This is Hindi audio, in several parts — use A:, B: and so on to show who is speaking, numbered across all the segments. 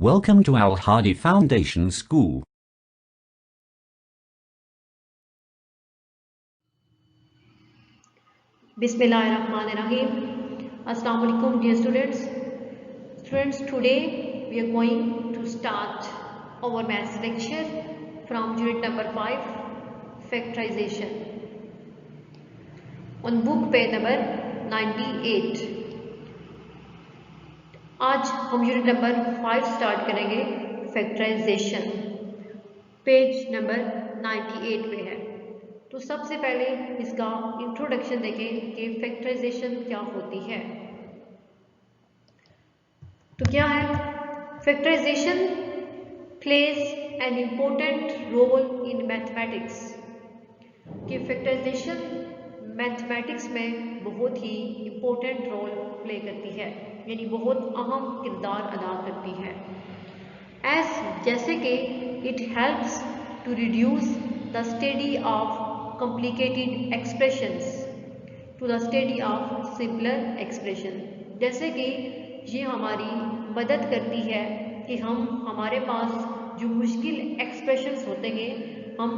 A: Welcome to Al Hadi Foundation School.
B: Bismillahirrahmanirrahim. Assalamu alaikum dear students. Today we are going to start our maths lecture from unit number 5, factorization. On book page number 98. आज हम यूनिट नंबर 5 स्टार्ट करेंगे फैक्टराइजेशन, पेज नंबर 98 पे है। तो सबसे पहले इसका इंट्रोडक्शन देखें कि फैक्टराइजेशन क्या होती है। तो क्या है factorisation? Plays an important role in mathematics. कि फैक्टराइजेशन मैथमेटिक्स में बहुत ही इम्पोर्टेंट रोल प्ले करती है, यानी बहुत अहम किरदार अदा करती है। जैसे कि it helps to reduce the study of complicated expressions to the study of simpler expression. जैसे कि ये हमारी मदद करती है कि हमारे पास जो मुश्किल एक्सप्रेशंस होते हैं हम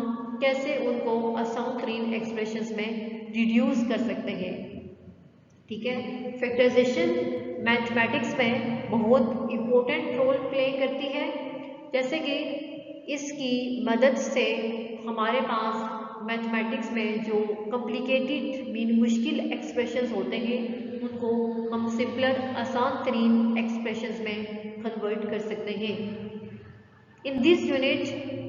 B: कैसे उनको आसान तरीन एक्सप्रेशंस में रिड्यूस कर सकते हैं। ठीक है, फैक्टराइजेशन मैथमेटिक्स में बहुत इम्पोर्टेंट रोल प्ले करती है। जैसे कि इसकी मदद से हमारे पास मैथमेटिक्स में जो कॉम्प्लिकेटेड मुश्किल एक्सप्रेशंस होते हैं उनको हम सिंपलर आसान तरीन एक्सप्रेशंस में कन्वर्ट कर सकते हैं। इन दिस यूनिट,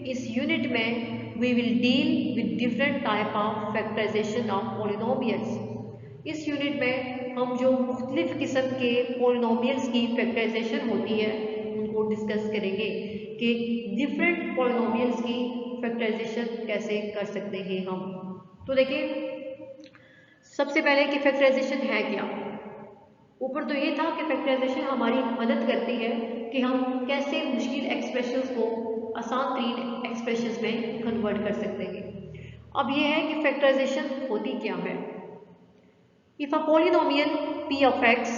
B: इस यूनिट में we will deal with different type of factorisation of polynomials. इस यूनिट में हम जो मुख्तलिफ किस्म के पॉलिनोमियल्स की फैक्टराइजेशन होती है उनको डिस्कस करेंगे कि डिफरेंट पॉलिनोमियल्स की फैक्टराइजेशन कैसे कर सकते हैं हम। तो देखिए सबसे पहले कि फैक्टराइजेशन है क्या। ऊपर तो ये था कि फैक्टराइजेशन हमारी मदद करती है कि हम कैसे मुश्किल एक्सप्रेशंस को आसान तरीन एक्सप्रेशंस में कन्वर्ट कर सकते हैं। अब ये है कि फैक्टराइजेशन होती क्या है। If a polynomial p of x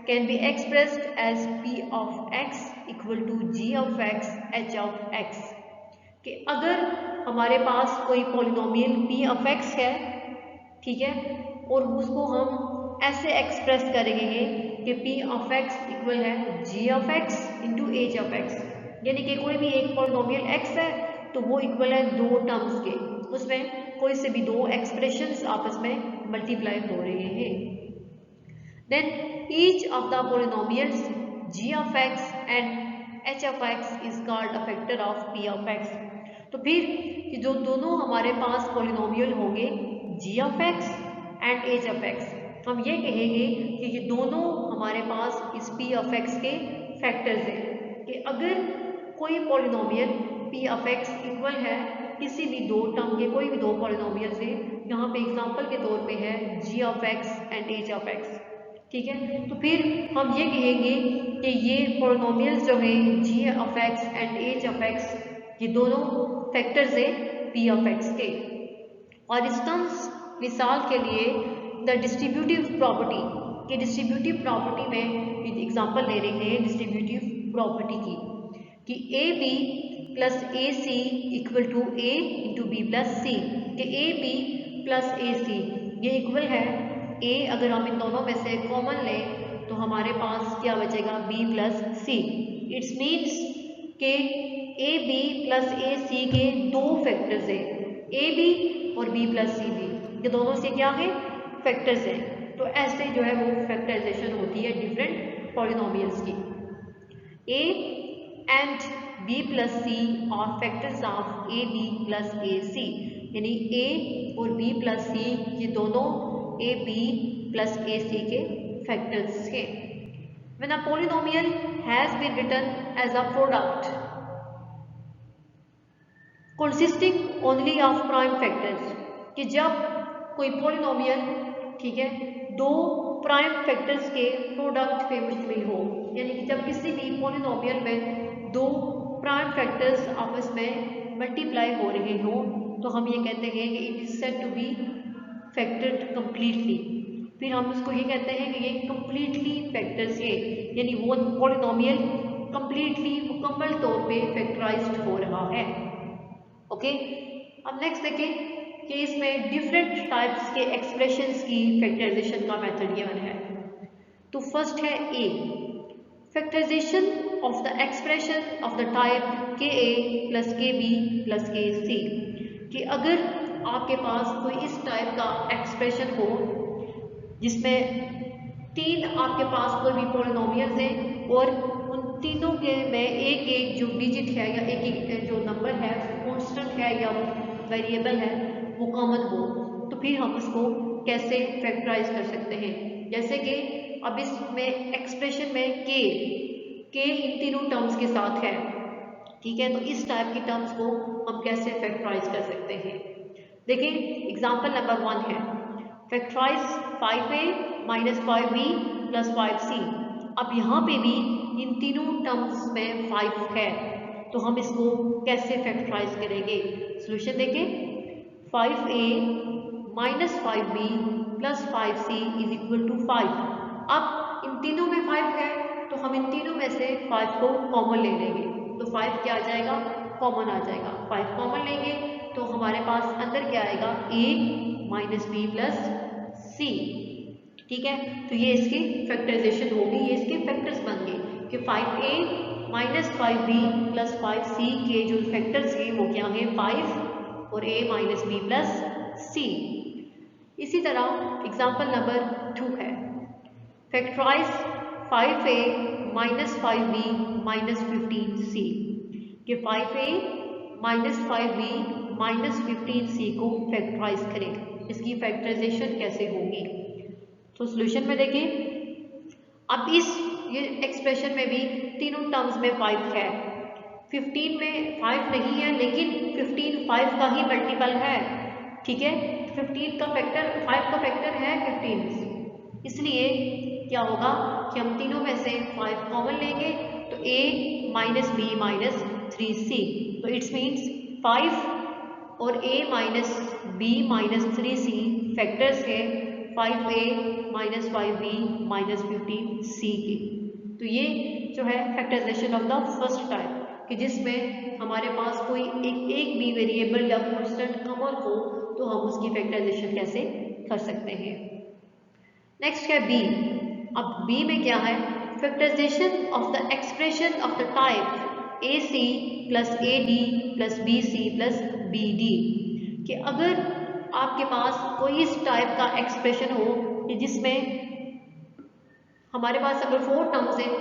B: can be expressed as p of x equal to g of x h of x, कि अगर हमारे पास कोई पॉलिनोमियल p of x है, ठीक है, और उसको हम ऐसे एक्सप्रेस करेंगे कि p of x इक्वल है g of x into h of x, यानी कि कोई भी एक पॉलिनोमियल x है तो वो इक्वल है दो टर्म्स के, उसमें कोई से भी दो एक्सप्रेशंस आपस में मल्टीप्लाई हो रहे हैं। Then each of the polynomials g of x and h of x is called a factor of p of x। तो फिर कि जो दोनों हमारे पास पॉलिनोमियल होंगे g of x and h of x, हम ये कहेंगे कि ये दोनों हमारे पास इस p of x के फैक्टर्स हैं। कि अगर कोई polynomial p of x equal है किसी भी दो टर्म के, कोई भी दो पॉलिनोमियल से, यहाँ पे एग्जांपल के तौर पे है g of x and h of x, ठीक है, तो फिर हम ये कहेंगे कि ये पॉलिनोमियल्स जो हैं g of x and h of x ये दोनों फैक्टर्स हैं p of x के। और इंस्टेंस मिसाल के लिए द डिस्ट्रीब्यूटिव प्रॉपर्टी, कि डिस्ट्रीब्यूटिव प्रॉपर्टी में एग्जांपल ले रहे हैं डिस्ट्रीब्यूटिव प्रॉपर्टी की, कि A B plus A C equal to A into B plus C, कि ए बी प्लस ए सी ये इक्वल है ए, अगर हम इन दोनों में से कॉमन लें तो हमारे पास क्या बचेगा b plus c. It's means के ए बी प्लस ए सी के दो फैक्टर्स हैं, ए बी और b प्लस सी भी, ये दोनों से क्या है फैक्टर्स हैं। तो ऐसे जो है वो फैक्टराइजेशन होती है डिफरेंट पॉलिनोमियल्स की। a and b plus C are factors of A B plus A C, यानी a और b प्लस सी ये दोनों ए बी प्लस ए सी के फैक्टर्स हैं। When a polynomial has been written as a product consisting only of prime factors, कि जब कोई पॉलिनोमियल, ठीक है, दो प्राइम फैक्टर्स के प्रोडक्ट पे मुश्तमिल हो, यानी कि जब किसी भी पॉलिनोमियल में दो प्राइम फैक्टर्स आपस में मल्टीप्लाई हो रहे हो तो हम ये कहते हैं कि it is said to be factored completely. फिर हम इसको ये कहते हैं कि ये कंप्लीटली फैक्टर्स है, यानी वो पॉलिनोमियल कंप्लीटली मुकम्मल तौर पे फैक्टराइज्ड हो रहा है। ओके, अब नेक्स्ट देखें कि इसमें डिफरेंट टाइप्स के एक्सप्रेशंस की फैक्टराइजेशन का मेथड गिवन है। तो फर्स्ट है A, factorisation of the expression of the type K A plus K B plus K C, कि अगर आपके पास कोई इस टाइप का एक्सप्रेशन हो जिसमें तीन आपके पास कोई भी पॉलिनोमियल्स हैं और उन तीनों के में एक एक जो डिजिट है या एक एक जो नंबर है कांस्टेंट है या वेरिएबल है वो कॉमन हो, तो फिर हम उसको कैसे फैक्टराइज कर सकते हैं। जैसे कि अब इसमें एक्सप्रेशन में के इन तीनों टर्म्स के साथ है, ठीक है, तो इस टाइप की टर्म्स को हम कैसे फैक्टराइज कर सकते हैं। देखिए एग्जांपल नंबर 1 है, factorise 5a minus 5b plus 5c। अब यहाँ पे भी इन तीनों टर्म्स में 5 है, तो हम इसको कैसे फैक्टराइज करेंगे। सॉल्यूशन देखें, 5a minus 5b plus 5c is equal to 5। अब इन तीनों में 5 है तो हम इन तीनों में से 5 को कॉमन ले लेंगे, तो 5 क्या आ जाएगा, कॉमन आ जाएगा। 5 कॉमन लेंगे तो हमारे पास अंदर क्या आएगा, a माइनस बी प्लस सी, ठीक है। तो ये इसकी फैक्टराइजेशन होगी, ये इसके फैक्टर्स बन गए कि 5a minus 5b plus 5c के जो फैक्टर्स हैं वो क्या हैं, 5 और a माइनस बी प्लस सी। इसी तरह एग्जाम्पल नंबर 2 है, factorise 5a minus 5b minus 15c, कि 5a minus 5b minus 15c को फैक्टराइज करें। इसकी फैक्टराइजेशन कैसे होगी, तो सॉल्यूशन में देखिए, अब इस ये एक्सप्रेशन में भी तीनों टर्म्स में 5 है, 15 में 5 नहीं है लेकिन 15 5 का ही मल्टीपल है, ठीक है। 15 का फैक्टर 5 का फैक्टर है 15, इसलिए क्या होगा कि हम तीनों में से 5 कॉमन लेंगे तो a minus b minus 3c, तो इट्स मीन्स 5 और a minus b minus 3c factors है 5a minus 5b minus 15c के। तो ये जो है factorisation of the first type, कि जिसमें हमारे पास कोई एक भी वेरिएबल या कांस्टेंट कॉमन हो तो हम उसकी फैक्टराइजेशन कैसे कर सकते हैं। नेक्स्ट है बी। अब बी में क्या है, factorisation of the expression of the type a C plus A d plus b c plus b d, कि अगर आपके पास कोई इस टाइप का एक्सप्रेशन हो कि जिसमें हमारे पास अगर 4 टर्म्स हैं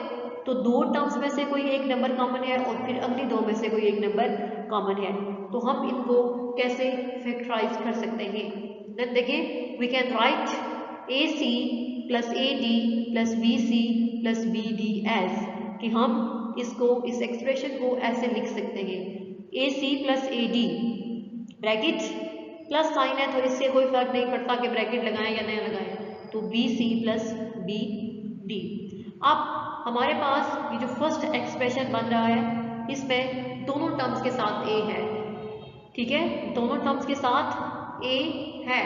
B: तो 2 टर्म्स में से कोई एक नंबर कॉमन है और फिर अगली 2 में से कोई एक नंबर कॉमन है, तो हम इनको कैसे फैक्टराइज कर सकते हैं। देन देखिए, we can write a C plus A d plus b c plus b d as, कि हम इसको इस एक्सप्रेशन को ऐसे लिख सकते हैं, A C plus A D bracket plus sign है तो इससे कोई फर्क नहीं पड़ता कि ब्रैकेट लगाएं या नहीं लगाएं, तो b c plus b d. अब हमारे पास ये जो फर्स्ट एक्सप्रेशन बन रहा है इसमें दोनों टर्म्स के साथ a है, ठीक है, दोनों टर्म्स के साथ a है,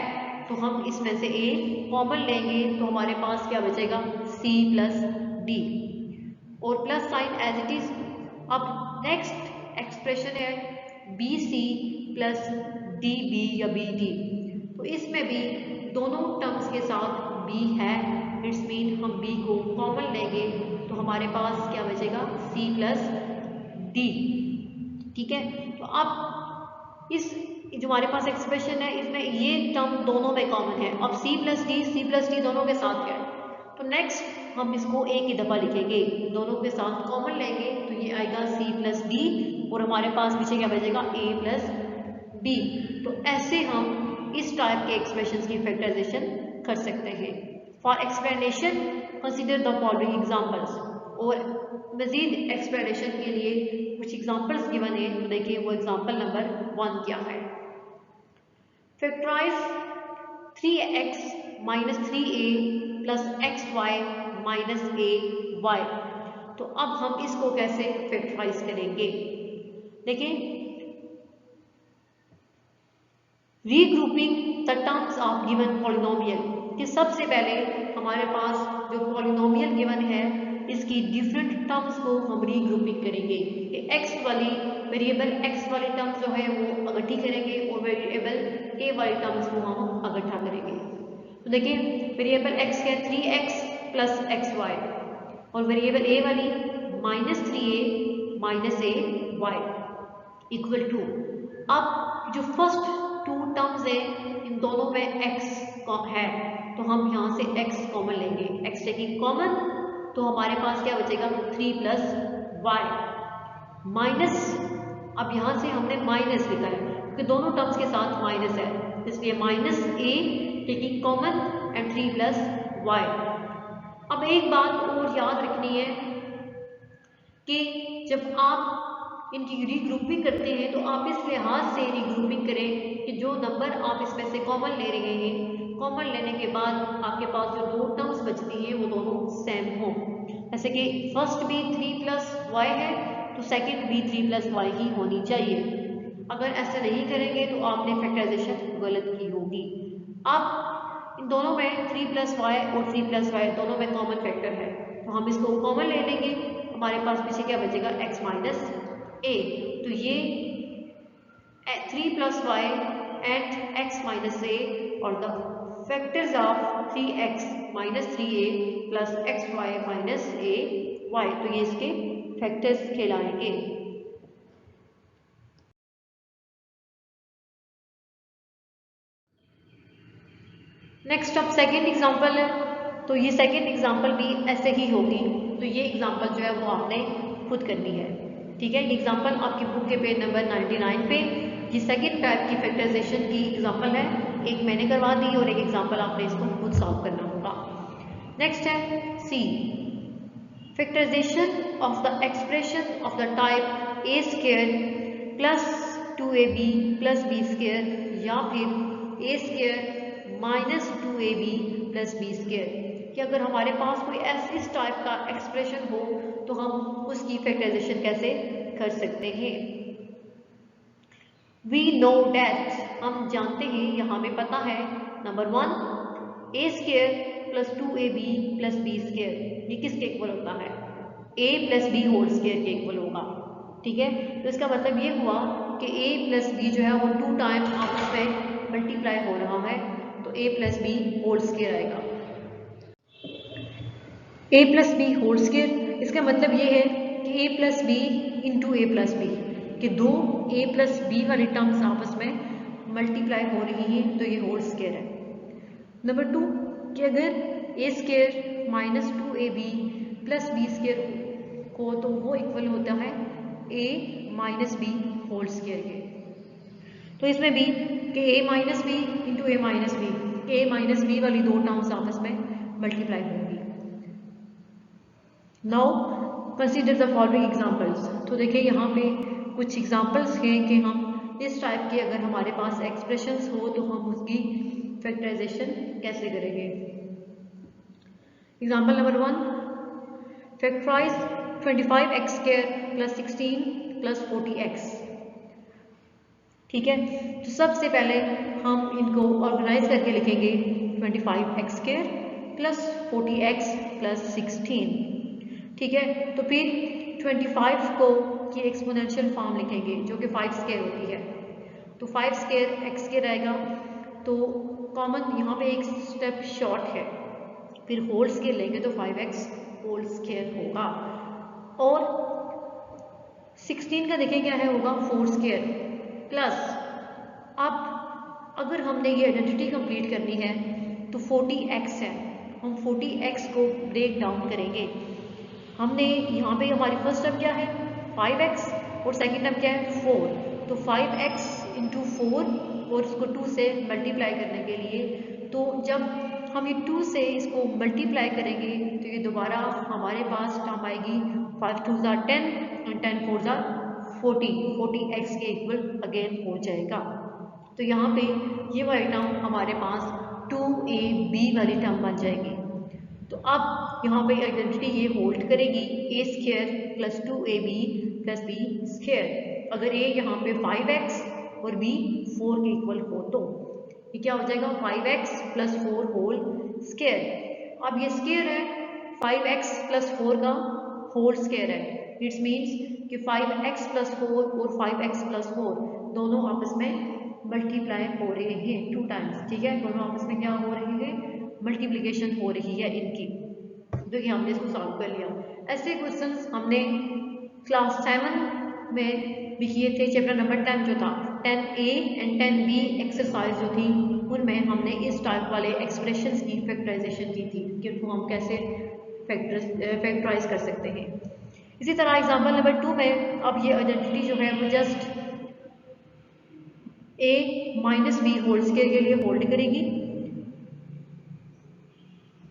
B: तो हम इसमें से a कॉमन लेंगे तो हमारे पास क्या बचेगा, c प्लस डी और plus sign as it is. अब नेक्स्ट एक्सप्रेशन है b c plus d b या बी डी, तो इसमें भी दोनों टर्म्स के साथ b है, इट्स मीन हम b को कॉमन लेंगे तो हमारे पास क्या बचेगा, c प्लस डी, ठीक है। तो अब इस जो हमारे पास एक्सप्रेशन है इसमें ये टर्म दोनों में कॉमन है, अब c प्लस डी दोनों के साथ है, तो नेक्स्ट हम इसको एक ही दफ़ा लिखेंगे, दोनों के साथ कॉमन लेंगे तो ये आएगा c प्लस डी और हमारे पास पीछे क्या बचेगा, a प्लस b। तो ऐसे हम इस टाइप के एक्सप्रेशन की फैक्टराइजेशन कर सकते हैं। For explanation consider the following examples, और मजीद एक्सप्लेनेशन के लिए कुछ एग्जाम्पल्स गिवन है, तो देखिए वो एग्जाम्पल नंबर 1 क्या है। Factorise 3x minus 3a plus xy minus ay, तो अब हम इसको कैसे फैक्टराइज करेंगे। देखिए, regrouping the terms of given polynomial, कि सबसे पहले हमारे पास जो पॉलिनोमियल गिवन है इस इसकी डिफरेंट टर्म्स को हम रीग्रुपिंग करेंगे। एक्स वाली वेरिएबल एक्स वाली टर्म्स जो है वो इकट्ठी करेंगे और वेरिएबल ए वाली टर्म्स को हम इकट्ठा करेंगे। तो देखिए वेरिएबल एक्स क्या है 3x प्लस एक्स वाई और वेरिएबल ए वाली -3a minus a y equal to, अब जो फर्स्ट टू टर्म्स है इन दोनों में x है तो हम यहाँ से x कॉमन लेंगे। x टेकिंग कॉमन तो हमारे पास क्या बचेगा 3 प्लस वाई माइनस, अब यहाँ से हमने माइनस लिखा है क्योंकि दोनों टर्म्स के साथ माइनस है इसलिए minus a taking common and 3 plus y. अब एक बात और याद रखनी है कि जब आप इनकी रीग्रुपिंग करते हैं तो आप इस लिहाज से रीग्रुपिंग करें कि जो नंबर आप इसमें से कॉमन ले रहे हैं, कॉमन लेने के बाद आपके पास जो दो टर्म्स बचती हैं वो दोनों सेम हों। जैसे कि फर्स्ट भी 3 प्लस वाई है तो सेकंड भी 3 प्लस वाई ही होनी चाहिए। अगर ऐसा नहीं करेंगे तो आपने फैक्टराइजेशन गलत की होगी। अब इन दोनों में 3 प्लस वाई और 3 प्लस वाई दोनों में कॉमन फैक्टर है तो हम इसको कॉमन ले लेंगे। हमारे पास पीछे क्या बचेगा x माइनस ए, तो ये 3 plus Y and x minus A और the factors of 3x minus 3a plus xy minus a y, तो ये इसके फैक्टर्स कहलाएंगे। नेक्स्ट अब सेकेंड एग्जाम्पल है, तो ये सेकेंड एग्जाम्पल भी ऐसे ही होगी। तो ये एग्जाम्पल जो है वो आपने खुद करनी है, ठीक है। ये एग्जाम्पल आपकी बुक के पेज नंबर 99 पे ये सेकेंड टाइप की फैक्टराइजेशन की एग्जाम्पल है। एक मैंने करवा दी और एक एग्जाम्पल आपने इसको खुद सॉल्व करना होगा। नेक्स्ट है C, factorisation of the expression of the type A square plus 2ab plus B square या फिर A square minus 2ab plus B square, कि अगर हमारे पास कोई इस टाइप का एक्सप्रेशन हो तो हम उसकी फैक्टराइजेशन कैसे कर सकते हैं। वी नो डैट, हम जानते हैं या हमें पता है, number 1 A square plus 2ab plus B square ये किसके इक्वल होता है, a plus B whole square के इक्वल होगा, ठीक है। तो इसका मतलब ये हुआ कि a प्लस बी जो है वो 2 टाइम आपस में मल्टीप्लाई हो रहा है तो a plus B whole square आएगा। a plus B whole square, इसका मतलब ये है कि a plus b into A plus b, कि दो a प्लस बी वाली टर्म्स आपस में मल्टीप्लाई हो रही हैं तो ये होल स्क्वायर है। नंबर 2 कि अगर a square minus 2ab plus B square हो तो वो इक्वल होता है a minus b whole square के। तो इसमें भी कि a minus B into a minus b, a minus b वाली दो टर्म्स आपस में मल्टीप्लाई होंगी। Now consider the following examples, तो देखिए यहाँ पे कुछ एग्जाम्पल्स हैं कि हम इस टाइप के अगर हमारे पास एक्सप्रेशंस हो तो हम उसकी फैक्टराइजेशन कैसे करेंगे। Example number 1, factorise 25x square plus 16 plus 40x, ठीक है। तो सबसे पहले हम इनको ऑर्गेनाइज करके लिखेंगे 25x square plus 40x plus 16, ठीक है। तो फिर 25 को की एक्सपोनेंशियल फॉर्म लिखेंगे जो कि 5 स्क्वायर होती है, तो 5 स्क्वायर x स्क्वायर आएगा, तो कॉमन यहाँ पे एक स्टेप शॉर्ट है, फिर होल स्क्वायर लेंगे तो 5x होल स्क्वायर होगा। और 16 का देखिए क्या है, होगा 4 स्क्वायर प्लस, अब अगर हमने ये आइडेंटिटी कंप्लीट करनी है तो 40x है, हम 40x को ब्रेक डाउन करेंगे। हमने यहाँ पे हमारी फर्स्ट टर्म क्या है 5x और सेकंड टर्म क्या है 4, तो 5x इंटू 4 और इसको 2 से मल्टीप्लाई करने के लिए, तो जब हम ये 2 से इसको मल्टीप्लाई करेंगे तो ये दोबारा हमारे पास टर्म आएगी 5 2 ज़ा 10 एंड 10 4 ज़ा 40, 40x के इक्वल अगेन हो जाएगा। तो यहाँ पे ये वाली टर्म हमारे पास 2ab वाली टर्म बन जाएगी। तो अब यहाँ पे आइडेंटिटी ये होल्ड करेगी a square plus 2ab plus b square, अगर a यहाँ पे 5x और b 4 के इक्वल हो तो ये क्या हो जाएगा 5x प्लस 4 होल स्क्वायर। अब ये स्क्वायर है 5x प्लस 4 का होल स्क्वायर है। इट्स मीन्स कि 5x प्लस 4 और 5x प्लस 4 दोनों आपस में मल्टीप्लाई हो रहे हैं 2 टाइम्स, ठीक है। दोनों आपस में क्या हो रहे हैं, मल्टीप्लिकेशन हो रही है इनकी, तो ये हमने इसको सॉल्व कर लिया। ऐसे क्वेश्चंस हमने क्लास 7 में भी किए थे। चैप्टर नंबर 10 जो था 10A एंड 10B एक्सरसाइज जो थी उनमें हमने इस टाइप वाले एक्सप्रेशंस की फैक्टराइजेशन की थी कि उनको हम कैसे फैक्टराइज कर सकते हैं। इसी तरह एग्जांपल नंबर 2 में अब ये आइडेंटिटी जो है वो just a minus b whole square के लिए होल्ड करेगी।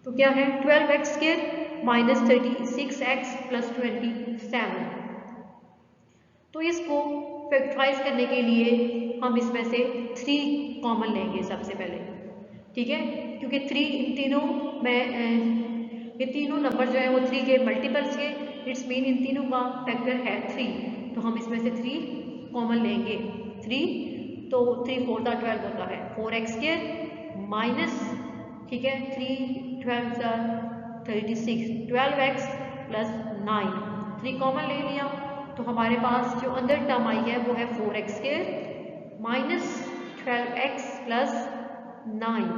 B: तो क्या है 12x square minus 36x plus 27। तो इसको फैक्टराइज करने के लिए हम इसमें से 3 कॉमन लेंगे सबसे पहले, ठीक है, क्योंकि 3 इन तीनों में ये तीनों नंबर जो है वो 3 के मल्टीपल्स के, इट्स मीन इन तीनों का फैक्टर है 3, तो हम इसमें से 3 कॉमन लेंगे। 3 तो 3 4 12 होता है 4x स्क्वायर माइनस, ठीक है, 3 12 36 12x प्लस 9, 3 कॉमन ले लिया तो हमारे पास जो अंदर टर्म आई है वो है 4x square minus 12x plus 9।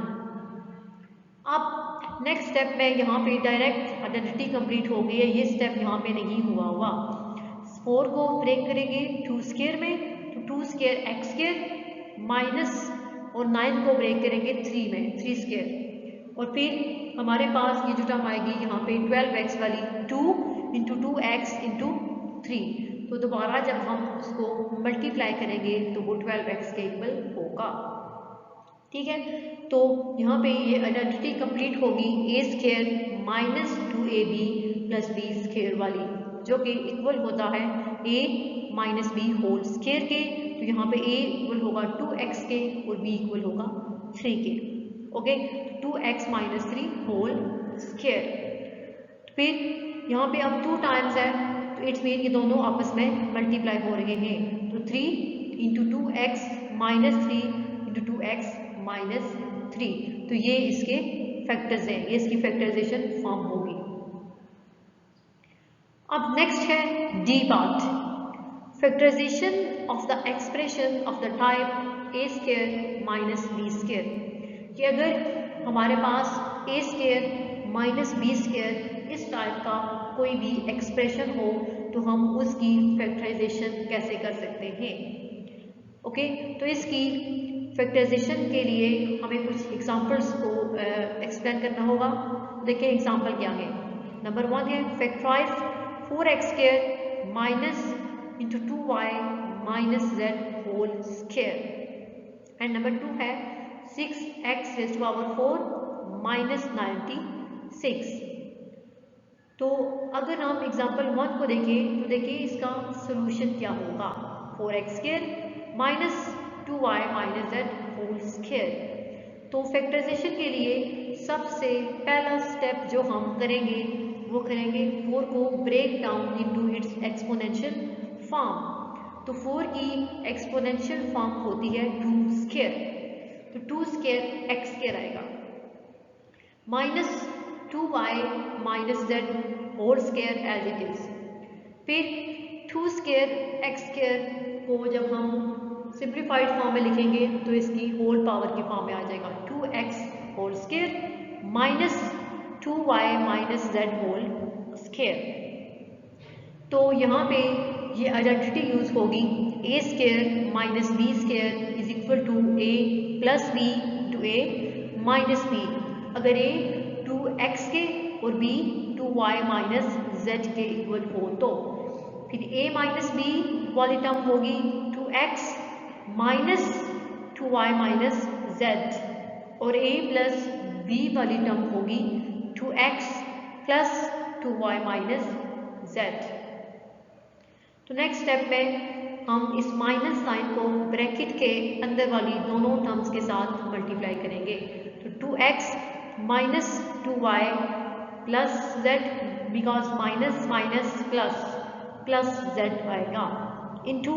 B: अब नेक्स्ट स्टेप में यहाँ पे डायरेक्ट आइडेंटिटी कंप्लीट हो गई है, ये स्टेप यहाँ पे नहीं हुआ। 4 को ब्रेक करेंगे 2 स्क्वायर में, तो 2 स्क्वायर x स्क्वायर माइनस और 9 को ब्रेक करेंगे 3 में 3 स्क्वायर, और फिर हमारे पास ये जो टर्म आएगी यहाँ पे 12x वाली 2 इंटू 2x इंटू 3, तो दोबारा जब हम उसको मल्टीप्लाई करेंगे तो वो 12x के इक्वल होगा, ठीक है। तो यहाँ पे ये आइडेंटिटी कंप्लीट होगी a square minus 2ab plus b square वाली, जो कि इक्वल होता है a minus b whole square के। तो यहाँ पे a इक्वल होगा 2x के और b इक्वल होगा 3 के, okay. 2x minus 3 whole square, फिर यहाँ पे अब 2 टाइम्स है तो इट्स मीन ये दोनों आपस में मल्टीप्लाई हो रहे हैं, तो 3 into 2x minus 3 into 2x minus 3, तो ये इसके फैक्टर्स हैं, ये इसकी फैक्टराइजेशन फॉर्म होगी। अब नेक्स्ट है d part, factorisation of the expression of the type a square minus b square, कि अगर हमारे पास a square minus b square इस टाइप का कोई भी एक्सप्रेशन हो तो हम उसकी फैक्टराइजेशन कैसे कर सकते हैं, ओके। तो इसकी फैक्टराइजेशन के लिए हमें कुछ एग्जांपल्स को एक्सप्लेन करना होगा। देखिए एग्जांपल क्या है। नंबर 1 है factorise 4x square minus into 2y minus z whole square, and number 2 है 6x raise to power 4 minus 96। तो अगर हम एग्जांपल 1 को देखें तो देखिए इसका सोल्यूशन क्या होगा, 4x square minus 2y minus z whole square. तो फैक्टराइजेशन के लिए सबसे पहला स्टेप जो हम करेंगे वो करेंगे 4 को break down into its exponential form. तो 4 की एक्सपोनेंशियल फॉर्म होती है 2 स्क्वायर, तो 2 स्क्वायर x स्क्वायर आएगा minus 2y minus z whole square as it is. फिर 2 स्क्वायर x स्क्वायर को जब हम सिंप्लीफाइड फॉर्म में लिखेंगे तो इसकी होल पावर की फॉर्म में आ जाएगा 2x whole square minus 2y minus z whole square. तो यहाँ पे ये आइडेंटिटी यूज होगी a square minus b square is equal to a plus b to a minus b। अगर a 2x के और b 2y माइनस z के इक्वल हो तो फिर a माइनस b वाली टर्म होगी 2x minus 2y minus z, और a प्लस b वाली टर्म होगी 2x plus 2y minus z। तो नेक्स्ट स्टेप में हम इस माइनस साइन को ब्रैकेट के अंदर वाली दोनों टर्म्स के साथ मल्टीप्लाई करेंगे, तो 2x minus 2y plus z, because minus minus plus plus z आएगा, इंटू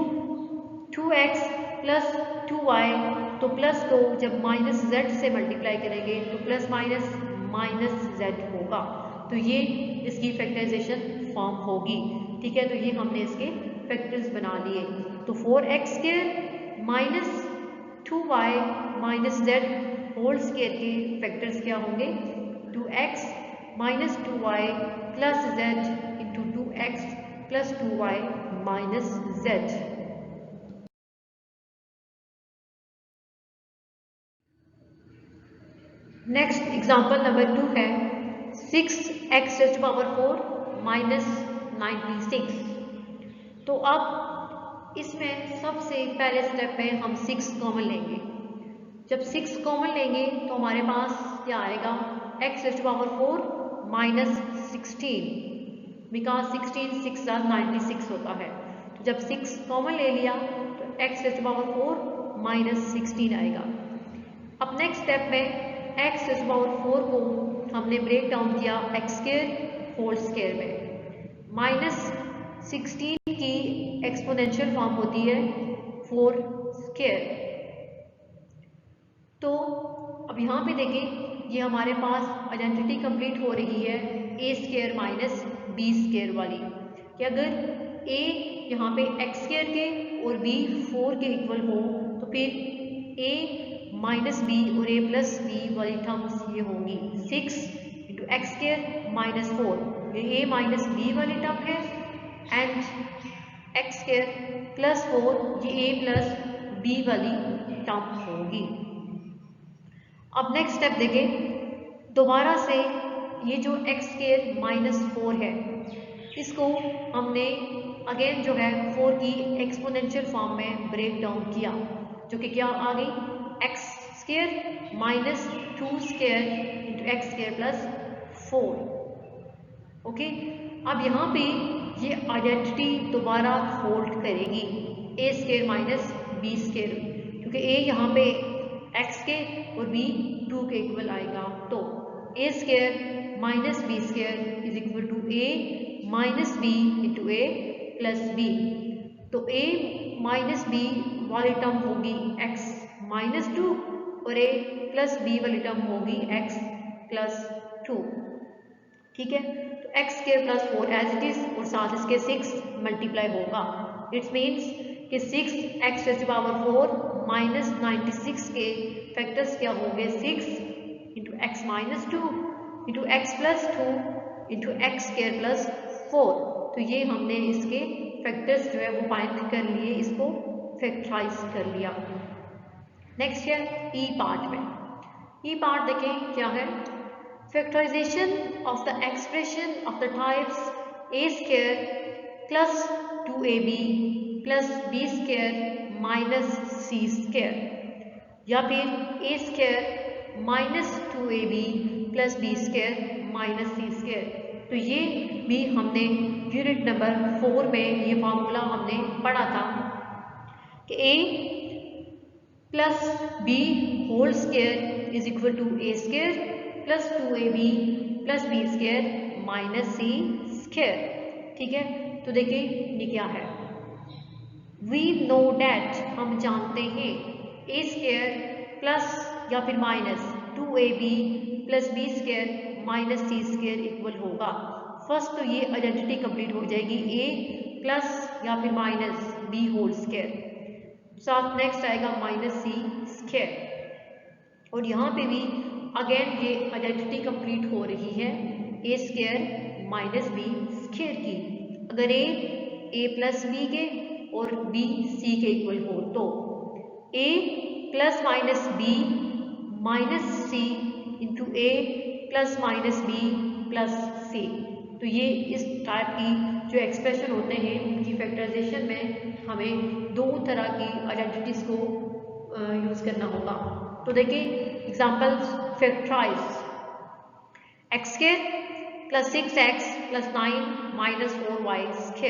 B: 2x प्लस 2y, तो प्लस को जब माइनस z से मल्टीप्लाई करेंगे तो प्लस माइनस माइनस z होगा, तो ये इसकी फैक्टराइजेशन फॉर्म होगी। ठीक है, तो ये हमने इसके फैक्टर्स बना लिए। तो 4x² minus 2y minus z whole square के फैक्टर्स क्या होंगे? 2x minus 2y plus z into 2x plus 2y minus z। Next example number 2 है 6x⁴ माइनस 96। तो अब इसमें सबसे पहले स्टेप में हम 6 कॉमन लेंगे। जब 6 कॉमन लेंगे तो हमारे पास क्या आएगा? x⁴ माइनस 16, बिकॉज 16 6 96 होता है। तो जब 6 कॉमन ले लिया तो x⁴ माइनस 16 आएगा। अब नेक्स्ट स्टेप में x⁴ को हमने ब्रेक डाउन किया x² होल स्क्वायर में। माइनस 16 की एक्सपोनेंशियल फॉर्म होती है 4 स्क्वायर। तो अब यहाँ पे देखें, ये हमारे पास आइडेंटिटी कंप्लीट हो रही है a² माइनस b² वाली, कि अगर a यहाँ पे x² के और b 4 के इक्वल हो तो फिर a माइनस बी और a प्लस बी वाली टर्म्स ये होंगी 6 इंटू x² माइनस 4, ये a माइनस बी वाली टर्म है, एंड x² प्लस 4 ये a प्लस बी वाली टर्म होगी। अब नेक्स्ट स्टेप देखें, दोबारा से ये जो x² माइनस 4 है इसको हमने अगेन जो है 4 की एक्सपोनेंशियल फॉर्म में ब्रेक डाउन किया, जो कि क्या आ गई? x² minus 2 square into x² plus 4। Okay, अब यहाँ पे ये आइडेंटिटी दोबारा होल्ड करेगी a² माइनस b², क्योंकि a यहाँ पे x के और b 2 के इक्वल आएगा। तो a² minus b² is equal to a minus b into a plus b। तो a माइनस b वाली टर्म होगी x माइनस 2 और a प्लस b वाली टर्म होगी x प्लस 2। ठीक है, तो x² plus 4 as it is और साथ इसके 6 मल्टीप्लाई होगा। इट्स मीन्स कि 6x⁴ माइनस 96 के फैक्टर्स क्या होंगे? 6 into x minus 2 into x plus 2 into x² plus 4। तो ये हमने इसके फैक्टर्स जो है वो फाइंड कर लिए, इसको फैक्टराइज कर लिया। नेक्स्ट है ई पार्ट में। ई पार्ट देखें क्या है? Factorisation of the expression of the types a² plus 2ab plus b² minus c², या फिर a² minus 2ab plus b² minus c²। तो ये भी हमने यूनिट नंबर 4 में ये फार्मूला हमने पढ़ा था कि a plus b whole square is equal to a² plus 2ab plus b² minus c²। ठीक है, तो देखिए ये क्या है? वी नो डैट, हम जानते हैं a² प्लस या फिर minus 2ab plus b² minus c² equal होगा। फर्स्ट तो ये आइडेंटिटी कंप्लीट हो जाएगी a प्लस या फिर माइनस b होल स्क्वायर, साथ नेक्स्ट आएगा माइनस c²। और यहाँ पे भी अगेन ये आइडेंटिटी कंप्लीट हो रही है a² माइनस b² की। अगर a प्लस b के और b c के इक्वल हो तो a plus minus b minus c into a plus minus b plus c। तो ये इस टाइप की जो एक्सप्रेशन होते हैं उनकी फैक्टराइजेशन में हमें दो तरह की आइडेंटिटीज को यूज करना होगा। तो देखिए example factorise x² plus 6x plus 9 minus 4y²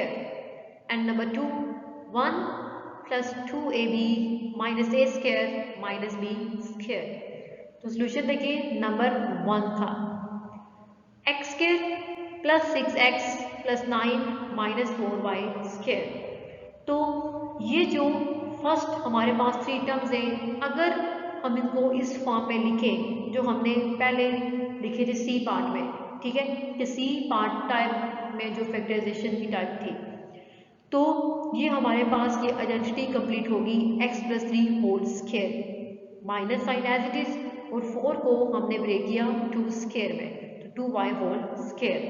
B: and number 2 1 plus 2ab minus a² minus b²। तो सोल्यूशन देखिए नंबर 1 था x² plus 6x plus 9 minus 4y²। तो ये जो फर्स्ट हमारे पास 3 टर्म्स हैं, अगर हम इनको इस फॉर्म में लिखें जो हमने पहले लिखे थे सी पार्ट में, ठीक है, किसी पार्ट टाइप में जो फैक्टराइजेशन की टाइप थी। तो ये हमारे पास ये आइडेंटिटी कंप्लीट होगी x+3 whole square, minus sign as it is, और 4 को हमने ब्रेक किया 2 स्क्वायर में, तो 2y होल स्क्वायर।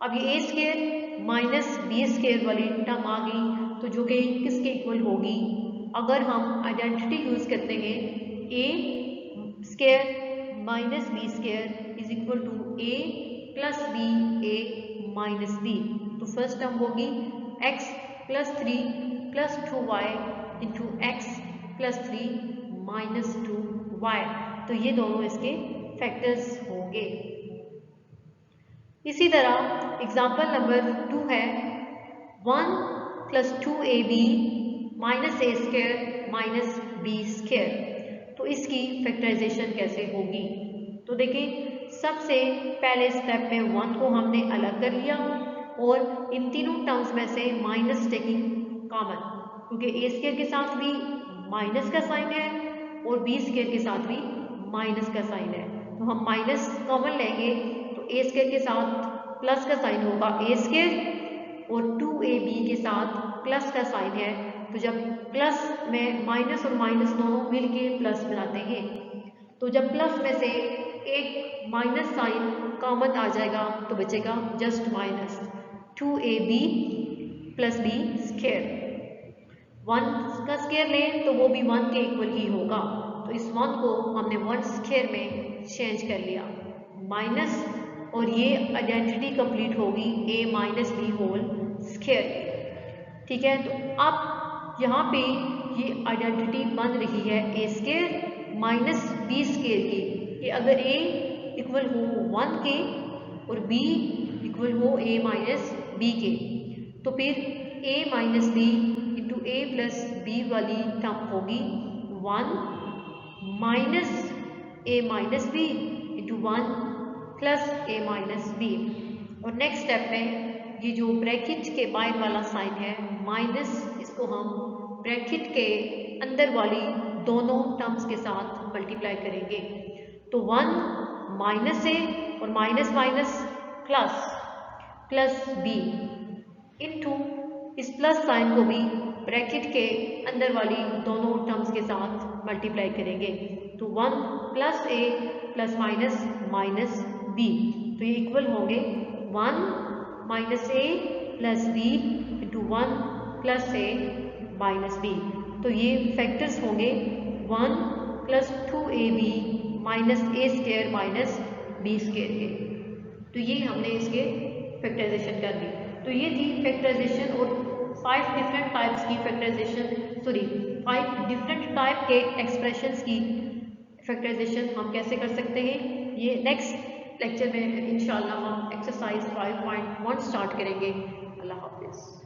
B: अब ये a square minus b square वाली टर्म आ गई, तो जो कि किसके इक्वल होगी, अगर हम आइडेंटिटी यूज करते हैं a square minus b square is equal to a plus b a minus b, तो फर्स्ट टर्म होगी x+3 plus 2y into x plus 3 minus 2y, तो ये दोनों इसके फैक्टर्स होंगे। इसी तरह एग्जाम्पल नंबर 2 है 1 प्लस 2ab माइनस ए स्क्वायर माइनस बी स्क्वायर, तो इसकी फैक्टराइजेशन कैसे होगी। तो देखिए सबसे पहले स्टेप में 1 को हमने अलग कर लिया और इन तीनों टर्म्स में से माइनस टेकिंग कॉमन, क्योंकि ए स्क्वायर के साथ भी माइनस का साइन है और बी स्क्वायर के साथ भी माइनस का साइन है, तो हम माइनस कॉमन लेंगे तो ए स्क्वायर के साथ प्लस का साइन होगा ए स्क्वायर और 2ab के साथ प्लस का साइन है, तो जब प्लस में माइनस और माइनस दोनों मिलके प्लस बनाते हैं, तो जब प्लस में से एक माइनस साइन कॉमन आ जाएगा तो बचेगा just minus 2ab plus B square. 1 का स्क्वायर लें तो वो भी 1 के इक्वल ही होगा, तो इस 1 को हमने 1 स्क्वायर में चेंज कर लिया माइनस, और ये आइडेंटिटी कंप्लीट होगी a minus b whole square. ठीक है, तो अब यहाँ पे ये आइडेंटिटी बन रही है a square minus b square की, कि अगर a इक्वल हो 1 के और b इक्वल हो a माइनस बी के, तो फिर a minus B into A plus B वाली टर्म होगी 1 minus a minus B into 1 plus a minus B, और नेक्स्ट स्टेप में ये जो ब्रैकेट के बाहर वाला साइन है माइनस, इसको हम ब्रैकेट के अंदर वाली दोनों टर्म्स के साथ मल्टीप्लाई करेंगे, तो 1 माइनस a और minus minus plus plus b into इस प्लस साइन को भी ब्रैकेट के अंदर वाली दोनों टर्म्स के साथ मल्टीप्लाई करेंगे, तो 1 plus a plus minus minus b, तो ये इक्वल होंगे 1 minus a plus b into 1 plus a minus b, तो ये फैक्टर्स होंगे 1 plus 2ab minus a square minus b square के, तो ये हमने इसके फैक्टराइजेशन कर दी। तो ये थी फैक्टराइजेशन और 5 डिफरेंट टाइप्स की फैक्टराइजेशन, 5 डिफरेंट टाइप के एक्सप्रेशंस की फैक्टराइजेशन हम कैसे कर सकते हैं। ये नेक्स्ट लेक्चर में इंशाल्लाह हम एक्सरसाइज 5.1 स्टार्ट करेंगे। अल्लाह हाफिज़।